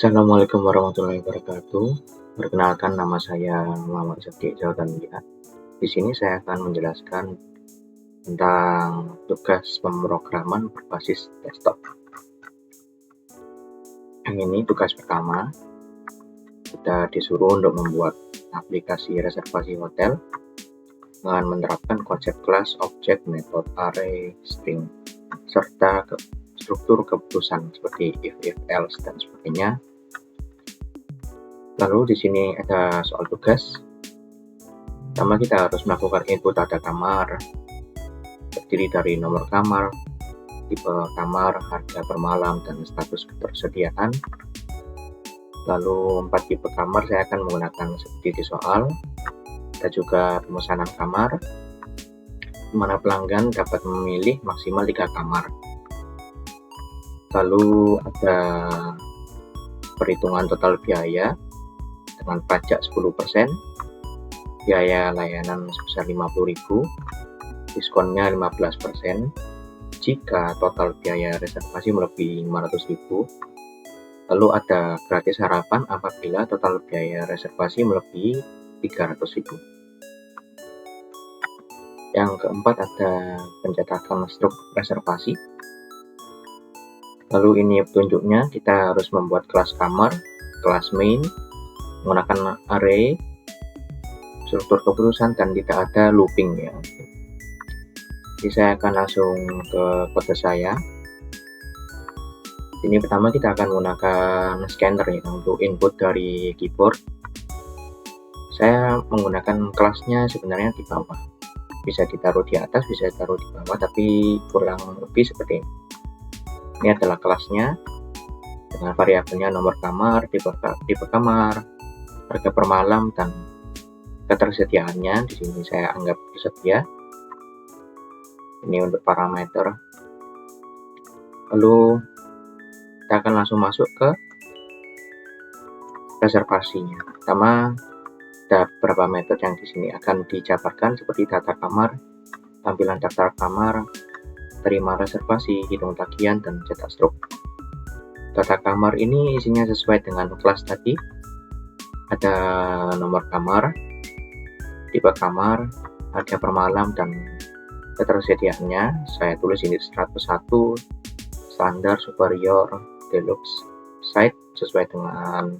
Assalamualaikum warahmatullahi wabarakatuh. Perkenalkan, nama saya Muhammad Zaki Zaudanlia. Di sini saya akan menjelaskan tentang tugas pemrograman berbasis desktop. Yang ini tugas pertama, kita disuruh untuk membuat aplikasi reservasi hotel dengan menerapkan konsep kelas, objek, metode, array, string, serta struktur keputusan seperti if, else, dan sebagainya. Lalu di sini ada soal tugas. Pertama, kita harus melakukan input data kamar, terdiri dari nomor kamar, tipe kamar, harga per malam, dan status ketersediaan. Lalu 4 tipe kamar saya akan menggunakan seperti di soal. Ada juga pemesanan kamar, di mana pelanggan dapat memilih maksimal 3 kamar. Lalu ada perhitungan total biaya dengan pajak 10%, biaya layanan sebesar 50.000, diskonnya 15%, jika total biaya reservasi melebihi 500.000. Lalu ada gratis harapan apabila total biaya reservasi melebihi 300.000. Yang keempat ada pencetakan struk reservasi. Lalu ini petunjuknya, kita harus membuat kelas kamar, kelas main, menggunakan array, struktur keputusan, dan tidak ada looping ya. Jadi saya akan langsung ke kode saya. Ini pertama kita akan menggunakan scanner ya untuk input dari keyboard. Saya menggunakan kelasnya sebenarnya di bawah. Bisa ditaruh di atas, bisa ditaruh di bawah, tapi kurang lebih seperti ini. Ini adalah kelasnya dengan variabelnya nomor kamar, tipe kamar, harga per malam, dan ketersediaannya. Di sini saya anggap tersedia. Ini untuk parameter. Lalu kita akan langsung masuk ke reservasinya. Pertama, ada beberapa metode yang di sini akan dijabarkan seperti data kamar, tampilan daftar kamar, terima reservasi, hitung tagihan, dan cetak struk. Data kamar ini isinya sesuai dengan kelas tadi. Ada nomor kamar, tipe kamar, harga per malam, dan ketersediaannya. Saya tulis ini 101, standar, superior, deluxe, site sesuai dengan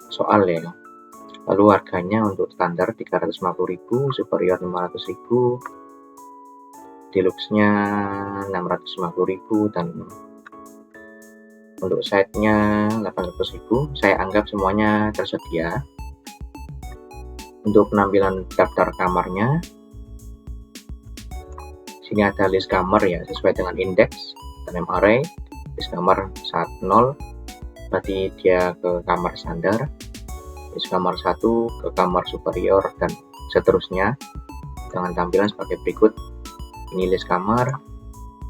soal ya. Lalu harganya untuk standar 350.000, superior 500.000, deluxe-nya 650.000, dan untuk site-nya 800.000. Saya anggap semuanya tersedia. Untuk penampilan daftar kamarnya, sini ada list kamar ya, sesuai dengan indeks dan array. List kamar 10 berarti dia ke kamar standar, list kamar 1 ke kamar superior, dan seterusnya dengan tampilan sebagai berikut. Ini list kamar,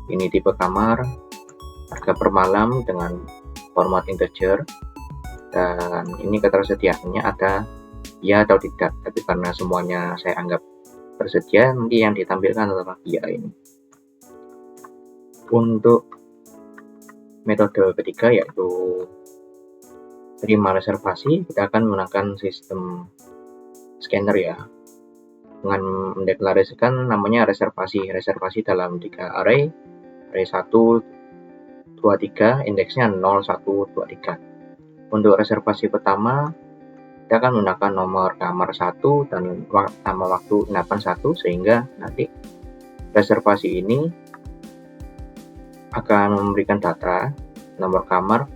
ini tipe kamar, harga per malam dengan format integer, dan ini ketersediaannya ada ya atau tidak. Tapi karena semuanya saya anggap tersedia, nanti yang ditampilkan adalah ya ini. Untuk metode ketiga yaitu terima reservasi, kita akan menggunakan sistem scanner ya, dengan mendeklarasikan namanya reservasi dalam 3 array 1, 2, 3, indeksnya 0, 1, 2, 3. Untuk reservasi pertama, kita akan menggunakan nomor kamar 1 dan nama waktu inapan 1, sehingga nanti reservasi ini akan memberikan data nomor kamar,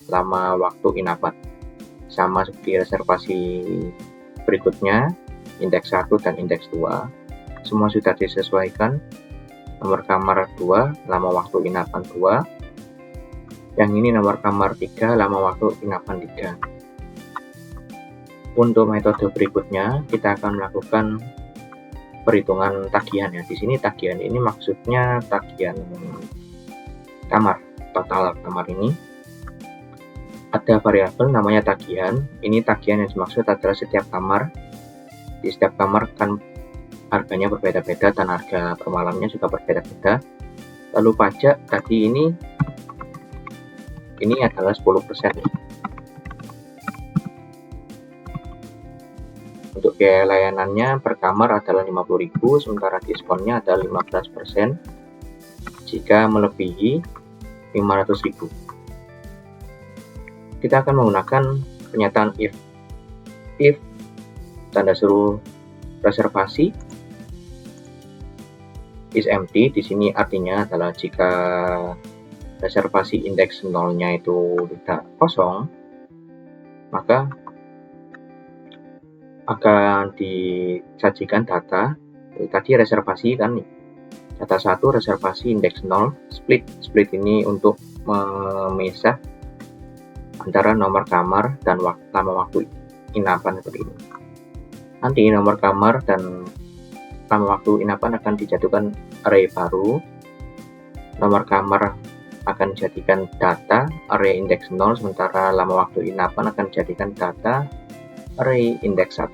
lama waktu inapan. Sama seperti reservasi berikutnya, indeks 1 dan indeks 2, semua sudah disesuaikan. Nomor kamar 2, lama waktu inapan 2. Yang ini nomor kamar 3, lama waktu inapan 3. Untuk metode berikutnya, kita akan melakukan perhitungan tagihan ya. Di sini tagihan ini maksudnya tagihan kamar, total kamar ini. Ada variabel namanya tagihan. Ini tagihan yang dimaksud adalah setiap kamar. Di setiap kamar kan harganya berbeda-beda dan harga per malamnya juga berbeda-beda. Lalu pajak tadi ini ini adalah 10%. Untuk biaya layanannya per kamar adalah 50.000, sementara diskonnya adalah 15% jika melebihi 500.000. Kita akan menggunakan pernyataan if. If tanda seru reservasi is empty, di sini artinya adalah jika reservasi indeks nolnya itu tidak kosong, maka akan disajikan data tadi reservasi kan nih, data 1 reservasi indeks 0 split ini untuk memisah antara nomor kamar dan lama waktu inapan seperti ini. Nanti nomor kamar dan lama waktu inapan akan dijatuhkan array baru. Nomor kamar akan dijadikan data array indeks 0, sementara lama waktu inapan akan dijadikan data array indeks 1.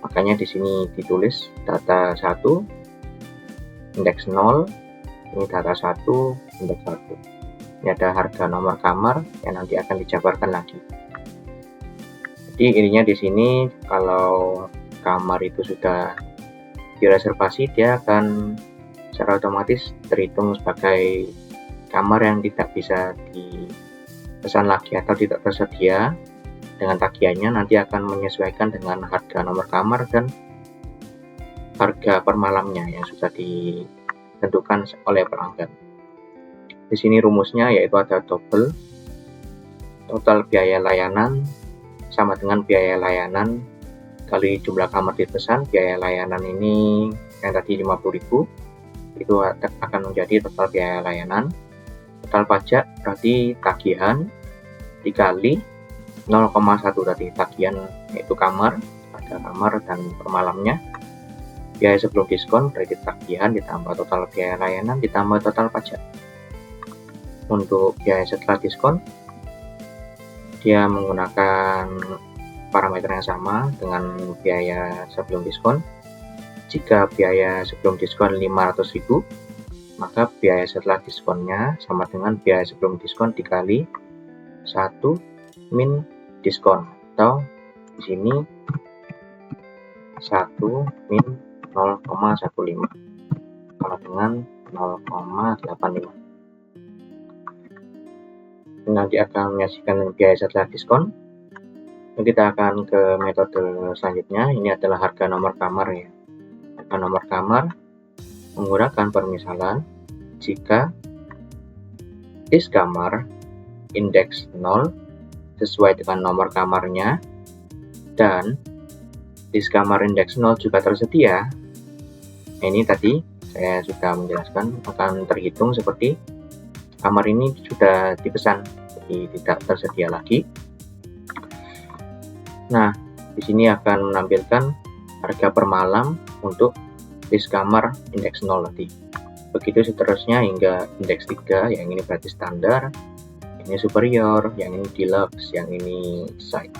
Makanya di sini ditulis data 1 indeks 0, ini data 1 indeks 1. Ini ada harga nomor kamar yang nanti akan dijabarkan lagi. Jadi intinya di sini kalau kamar itu sudah direservasi, dia akan secara otomatis terhitung sebagai kamar yang tidak bisa dipesan lagi atau tidak tersedia. Dengan tagihannya nanti akan menyesuaikan dengan harga nomor kamar dan harga per malamnya yang sudah ditentukan oleh pelanggan. Di sini rumusnya yaitu ada double total biaya layanan sama dengan biaya layanan kali jumlah kamar dipesan. Biaya layanan ini yang tadi 50.000 itu akan menjadi total biaya layanan. Total pajak berarti tagihan dikali 0,1 tadi tagihan yaitu kamar, harga kamar dan per malamnya. Biaya sebelum diskon berarti tagihan ditambah total biaya layanan ditambah total pajak. Untuk biaya setelah diskon, dia menggunakan parameter yang sama dengan biaya sebelum diskon. Jika biaya sebelum diskon 500.000, maka biaya setelah diskonnya sama dengan biaya sebelum diskon dikali 1 min diskon, atau di sini 1 min 0,15 sama dengan 0,85. Nanti akan menyaksikan biaya setelah diskon. Kita akan ke metode selanjutnya. Ini adalah harga nomor kamar ya. Harga nomor kamar menggunakan permisalan jika is kamar indeks 0 sesuai dengan nomor kamarnya dan is kamar indeks 0 juga tersedia. Ini tadi saya sudah menjelaskan akan terhitung seperti kamar ini sudah dipesan, jadi tidak tersedia lagi. Nah, di sini akan menampilkan harga per malam untuk is kamar indeks 0 tadi. Begitu seterusnya hingga indeks 3, yang ini berarti standar, ini superior, yang ini deluxe, yang ini side.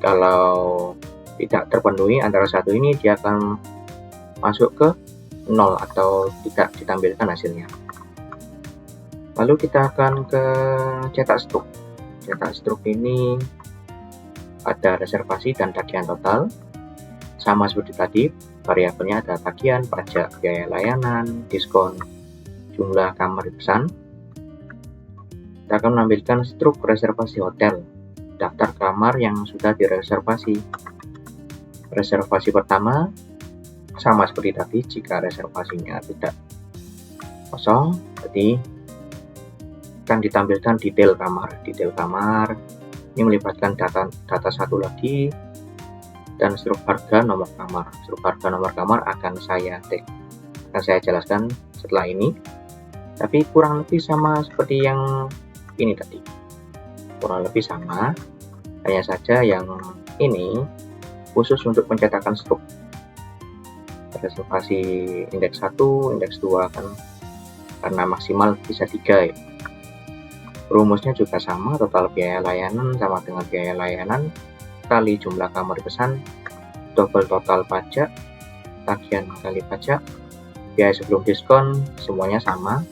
Kalau tidak terpenuhi antara satu ini, dia akan masuk ke 0 atau tidak ditampilkan hasilnya. Lalu kita akan ke cetak struk. Cetak struk ini ada reservasi dan tagihan total. Sama seperti tadi, variabelnya ada tagihan, pajak, biaya layanan, diskon, jumlah kamar dipesan. Kita akan menampilkan struk reservasi hotel, daftar kamar yang sudah direservasi. Reservasi pertama sama seperti tadi, jika reservasinya tidak kosong, jadi akan ditampilkan detail kamar. Detail kamar ini melibatkan data satu lagi dan struk harga nomor kamar. Struk harga nomor kamar akan saya jelaskan setelah ini, tapi kurang lebih sama seperti yang ini tadi, kurang lebih sama, hanya saja yang ini khusus untuk pencetakan struk. Reservasi indeks 1, indeks 2 kan karena maksimal bisa 3 ya. Rumusnya juga sama, total biaya layanan sama dengan biaya layanan kali jumlah kamar pesan, double total pajak, tagihan kali pajak, biaya sebelum diskon, semuanya sama.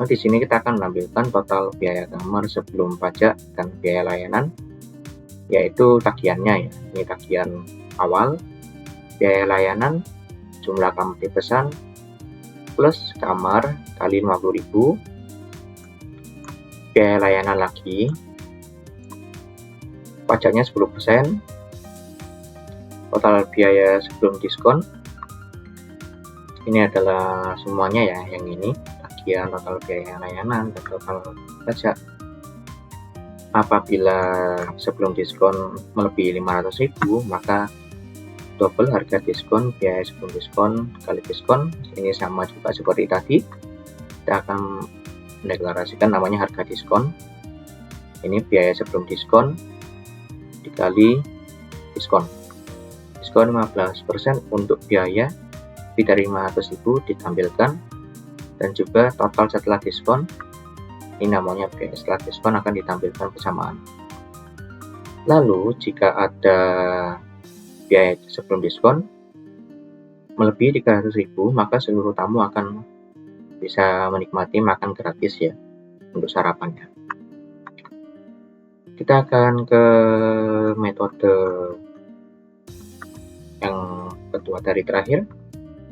Nah, di sini kita akan menampilkan total biaya kamar sebelum pajak dan biaya layanan, yaitu tagihannya ya. Ini tagihan awal, biaya layanan, jumlah kamar dipesan, plus kamar kali 50.000, biaya layanan lagi, pajaknya 10%, total biaya sebelum diskon. Ini adalah semuanya ya, yang ini tagihan, total biaya layanan, dan total pajak. Apabila sebelum diskon melebihi 500.000, maka double harga diskon, biaya sebelum diskon kali diskon. Ini sama juga seperti tadi, kita akan mendeklarasikan namanya harga diskon. Ini biaya sebelum diskon dikali diskon. Diskon 15% untuk biaya lebih dari 500.000 ditampilkan, dan juga total setelah diskon, ini namanya biaya setelah diskon, akan ditampilkan bersamaan. Lalu jika ada biaya sebelum diskon melebihi 300.000, maka seluruh tamu akan bisa menikmati makan gratis ya untuk sarapannya. Kita akan ke metode yang kedua dari terakhir.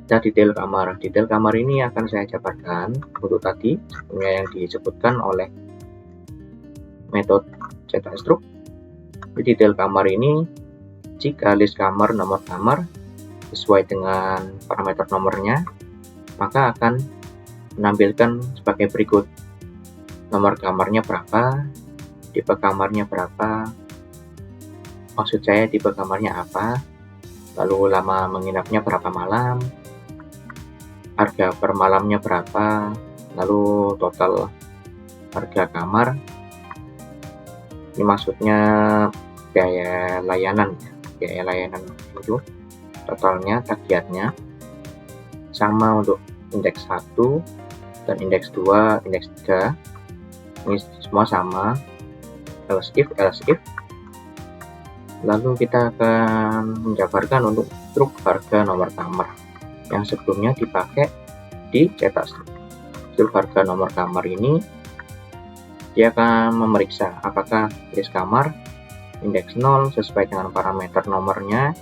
Nah, detail kamar. Detail kamar ini akan saya jabarkan untuk tadi sebelumnya yang disebutkan oleh metode cetak struk. Di detail kamar ini, jika list kamar, nomor kamar sesuai dengan parameter nomornya, maka akan menampilkan sebagai berikut: nomor kamarnya berapa, tipe kamarnya berapa, maksud saya tipe kamarnya apa, lalu lama menginapnya berapa malam, harga per malamnya berapa, lalu total harga kamar. Ini maksudnya biaya layanan, biaya layanan itu totalnya, tagihannya sama untuk indeks 1 dan indeks 2, indeks 3. Ini semua sama, else if. Lalu kita akan menjabarkan untuk struk harga nomor kamar yang sebelumnya dipakai di cetak struk. Struk harga nomor kamar ini dia akan memeriksa apakah list kamar indeks 0 sesuai dengan parameter nomornya.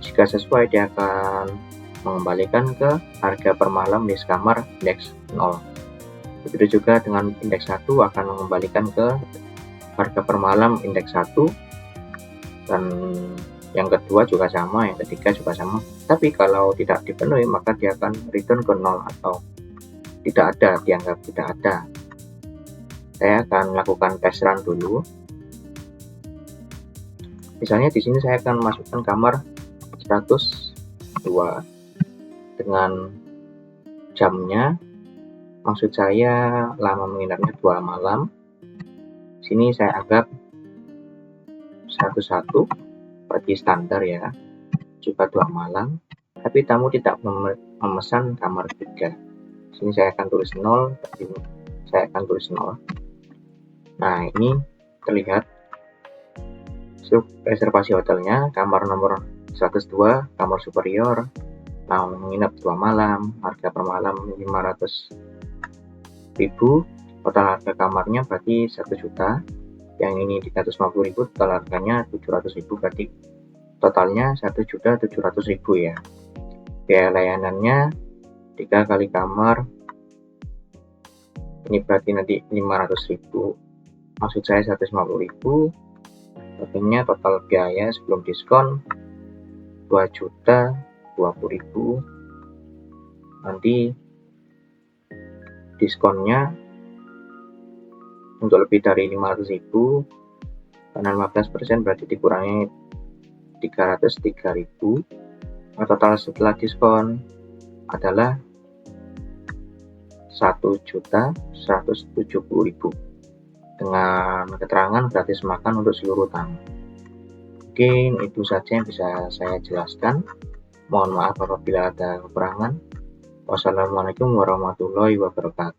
Jika sesuai, dia akan mengembalikan ke harga per malam list kamar indeks 0. Begitu juga dengan indeks 1 akan mengembalikan ke harga per malam indeks 1, dan yang kedua juga sama, yang ketiga juga sama. Tapi kalau tidak dipenuhi, maka dia akan return ke 0 atau tidak ada, dianggap tidak ada. Saya akan lakukan test run dulu. Misalnya di sini saya akan masukkan kamar 102 dengan jamnya, maksud saya lama menginapnya 2 malam. Sini saya anggap 11 bagi standar ya, juga 2 malam, tapi tamu tidak memesan kamar 3. Sini saya akan tulis 0, saya akan tulis 0. Nah, ini terlihat struk reservasi hotelnya, kamar nomor 102, kamar superior, mau menginap 2 malam, harga per malam 500.000, total harga kamarnya berarti 1 juta. Yang ini 350.000, total harganya 700.000, berarti totalnya 1.700.000 ya. Biaya layanannya 3 kali kamar, ini berarti nanti 500.000, maksud saya 150.000. Artinya total biaya sebelum diskon 2.020.000. Nanti diskonnya untuk lebih dari 500.000 karena 15% berarti dikurangi 303.000. Nah, total setelah diskon adalah 1.170.000 dengan keterangan gratis makan untuk seluruh tamu. Mungkin itu saja yang bisa saya jelaskan. Mohon maaf apabila ada kekurangan. Wassalamualaikum warahmatullahi wabarakatuh.